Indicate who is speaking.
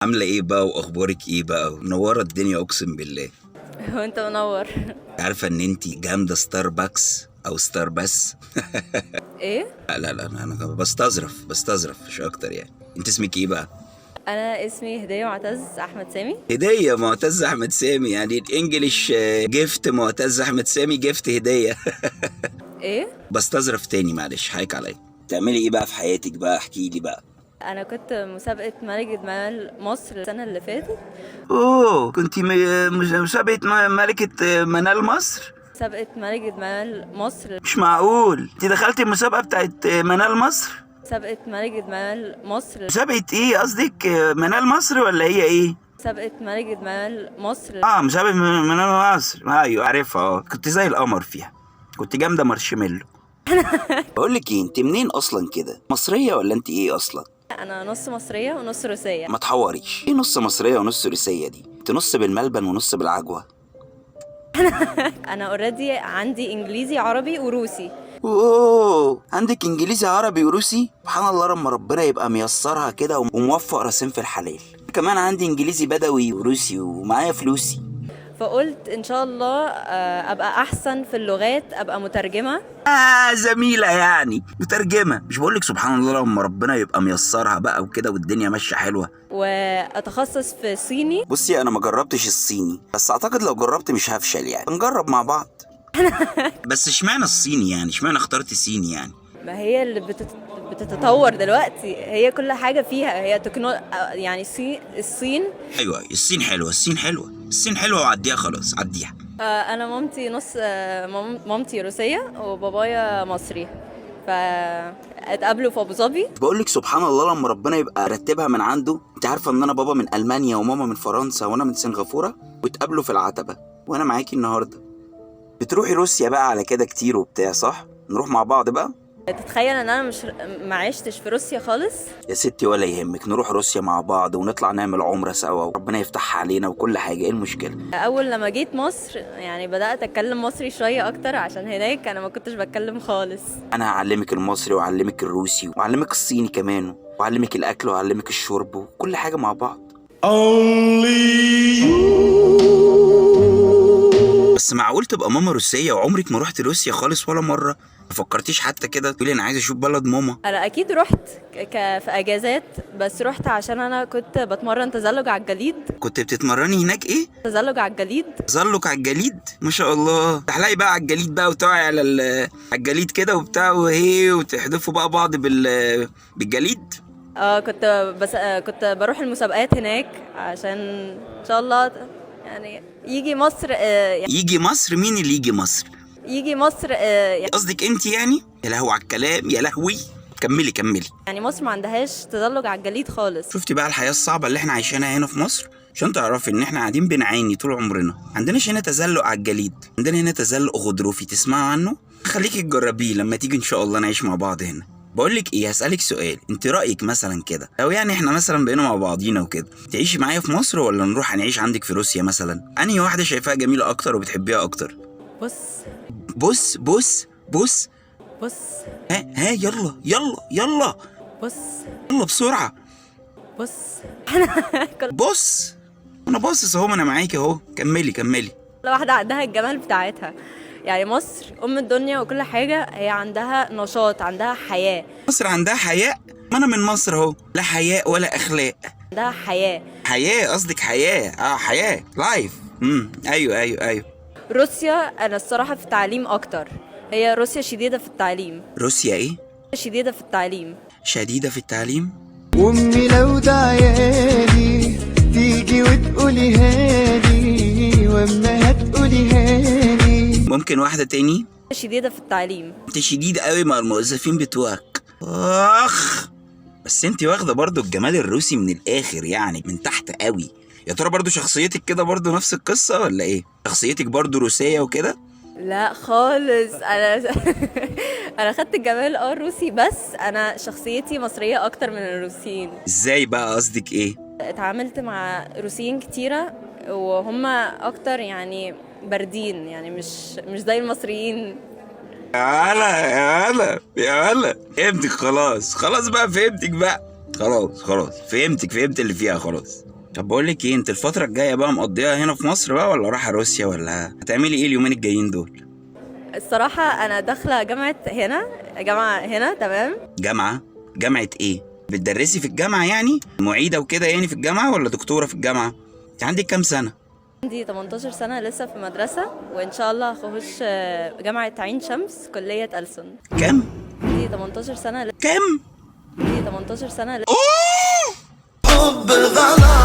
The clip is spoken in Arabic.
Speaker 1: عاملة ايه بقى واخبارك ايه بقى؟ منورة الدنيا اقسم بالله.
Speaker 2: وانت منور.
Speaker 1: عارفة ان انتي جامدة ستاربكس او ستاربس.
Speaker 2: ايه؟
Speaker 1: لا انا بستظرف مش اكتر يعني. انت اسمك ايه بقى؟
Speaker 2: انا اسمي هدية معتز احمد سامي.
Speaker 1: هدية معتز احمد سامي، يعني الانجليش جيفت معتز احمد سامي، جيفت هدية.
Speaker 2: ايه؟
Speaker 1: بستظرف تاني، معلش حقك عليا. تعملي ايه بقى في حياتك بقى؟ احكي لي بقى.
Speaker 2: انا كنت مسابقة ملكة جمال مصر السنة اللي فاتت.
Speaker 1: اوه، كنتي مسابقة ملكة منال مصر؟
Speaker 2: مسابقة ملكة جمال مصر.
Speaker 1: مش معقول، انت دخلتي المسابقة بتاعت منال مصر؟
Speaker 2: مسابقة ملكة جمال مصر.
Speaker 1: مسابقة ايه قصدك؟ منال مصر ولا هي ايه؟
Speaker 2: مسابقة ملكة جمال مصر.
Speaker 1: مسابقة منال مصر، ايوه عارفها. كنت زي القمر فيها، كنت جامدة مارشميلو. بقول لك ايه، انت منين اصلا كده؟ مصرية ولا انت ايه اصلا؟
Speaker 2: انا نص مصرية ونص روسية.
Speaker 1: ما تحوريش، ايه نص مصرية ونص روسية دي؟ انت نص بالملبن ونص بالعجوة.
Speaker 2: انا اوريدي عندي انجليزي عربي وروسي.
Speaker 1: اوه، عندك انجليزي عربي وروسي؟ سبحان الله، لما ربنا يبقى ميسرها كده وموفق راسين في الحلال. كمان عندي انجليزي بدوي وروسي ومعايا فلوسي.
Speaker 2: فقلت ان شاء الله ابقى احسن في اللغات، ابقى مترجمة.
Speaker 1: زميلة يعني مترجمة. مش بقولك سبحان الله لما ربنا يبقى ميسرها بقى وكده والدنيا ماشية حلوة.
Speaker 2: واتخصص في صيني.
Speaker 1: بصي، انا ما جربتش الصيني، بس اعتقد لو جربت مش هفشل يعني، نجرب مع بعض. بس اشمعنى الصيني يعني؟ اشمعنى اخترت صيني يعني؟
Speaker 2: ما هي اللي بتتطور دلوقتي، هي كل حاجة فيها هي يعني الصين.
Speaker 1: ايوه الصين حلوة، الصين حلوة وعديها خلاص، عديها.
Speaker 2: أنا مامتي نص مامتي روسية وبابايا مصري، فاتقابلوا في أبو ظبي.
Speaker 1: بقولك سبحان الله لما ربنا يبقى رتبها من عنده. انت عارفة ان انا بابا من المانيا وماما من فرنسا وانا من سنغافورة، واتقابلوا في العتبة وانا معاكي النهاردة. بتروحي روسيا بقى على كده كتير وبتاع صح؟ نروح مع بعض بقى.
Speaker 2: تتخيل ان انا مش ما عشتش في روسيا خالص.
Speaker 1: يا ستي ولا يهمك، نروح روسيا مع بعض ونطلع نعمل عمرة سوا وربنا يفتحها علينا وكل حاجة. ايه المشكلة؟
Speaker 2: اول لما جيت مصر يعني بدأت اتكلم مصري شوية اكتر، عشان هناك انا ما كنتش بتكلم خالص.
Speaker 1: انا هعلمك المصري وأعلمك الروسي وأعلمك الصيني كمان، وأعلمك الاكل وأعلمك الشرب وكل حاجة مع بعض. بس معقول تبقى ماما روسية وعمرك ما رحت روسيا خالص ولا مرة؟ ما فكرتيش حتى كده تقولي انا عايز اشوف بلد ماما؟
Speaker 2: انا اكيد رحت في اجازات، بس رحت عشان انا كنت بتمرن تزلج على الجليد.
Speaker 1: كنت بتتمرني هناك ايه؟
Speaker 2: تزلج على الجليد.
Speaker 1: تزلج على الجليد؟ ما شاء الله، تحلقي بقى على الجليد بقى وتقعي على على الجليد كده وبتاع وهي وتحدفوا بقى بعض بالجليد.
Speaker 2: كنت بروح المسابقات هناك عشان ان شاء الله يعني يجي مصر.
Speaker 1: يجي مصر؟ مين اللي يجي مصر؟
Speaker 2: يجي مصر
Speaker 1: قصدك انت يعني؟ يا لهوي على الكلام، يا لهوي. كملي.
Speaker 2: يعني مصر ما عندهاش تزلج على الجليد خالص.
Speaker 1: شفتي بقى الحياة الصعبة اللي احنا عايشينها هنا في مصر؟ عشان تعرفي ان احنا قاعدين بنعاني طول عمرنا. عندناش هنا تزلق على الجليد، عندنا هنا تزلق غضروفي. تسمعوا عنه؟ خليكي تجربيه لما تيجي ان شاء الله نعيش مع بعض هنا. بقولك ايه، هسألك سؤال. انت رأيك مثلا كده لو يعني احنا مثلا بقينا مع بعضينا وكده، تعيشي معايا في مصر ولا نروح نعيش عندك في روسيا مثلا؟ انهي واحدة شايفاها جميلة اكتر وبتحبيها اكتر؟
Speaker 2: بص
Speaker 1: بص بص بص.
Speaker 2: بص
Speaker 1: ها يلا
Speaker 2: بص
Speaker 1: يلا بسرعة.
Speaker 2: بص.
Speaker 1: بص، انا باصص اهو، انا معاكي اهو. كملي.
Speaker 2: كل واحدة عندها الجمال بتاعتها. يعني مصر أم الدنيا وكل حاجة، هي عندها نشاط، عندها حياة.
Speaker 1: مصر عندها حياء؟ ما انا من مصر اهو، لا حياء ولا اخلاق.
Speaker 2: عندها حياة.
Speaker 1: حياة قصدك؟ حياة حياة لايف. ايوه.
Speaker 2: روسيا أنا الصراحة في التعليم أكتر. هي روسيا شديدة في التعليم.
Speaker 1: روسيا ايه؟
Speaker 2: شديدة في التعليم.
Speaker 1: شديدة في التعليم؟
Speaker 3: وامي لو دعيالي تيجي وتقوليها لي، واما هتقوليها لي.
Speaker 1: ممكن واحدة تاني؟
Speaker 2: شديدة في التعليم.
Speaker 1: انت شديد قوي مع الموظفين بتوعك. بس انت واخدة برضو الجمال الروسي من الاخر، يعني من تحت قوي. يا ترى برضو شخصيتك كده برضو نفس القصة ولا ايه؟ شخصيتك برضو روسية وكده؟
Speaker 2: لا خالص، انا انا خدت الجمال الروسي، بس انا شخصيتي مصرية اكتر من الروسيين.
Speaker 1: ازاي بقى؟ قصدك ايه؟
Speaker 2: اتعاملت مع روسيين كتيرة وهم اكتر يعني باردين، يعني مش زي المصريين.
Speaker 1: يا هلا فهمتك. خلاص بقى فهمتك بقى. خلاص فهمت اللي فيها خلاص. طب بقول لك ايه، انت الفتره الجايه بقى مقضيها هنا في مصر بقى ولا رايحه روسيا، ولا هتعملي ايه اليومين الجايين دول؟
Speaker 2: الصراحة أنا داخلة جامعة هنا تمام.
Speaker 1: جامعه ايه؟ بتدرسي في الجامعه يعني معيده وكده يعني في الجامعه، ولا دكتوره في الجامعه؟ انت عندك كام سنه؟
Speaker 2: عندي 18 سنة لسه في مدرسة، وإن شاء الله هخش جامعة عين شمس كلية ألسن.
Speaker 1: كام؟
Speaker 2: عندي 18 سنة
Speaker 1: كام؟
Speaker 2: عندي 18 سنة
Speaker 3: حب غلط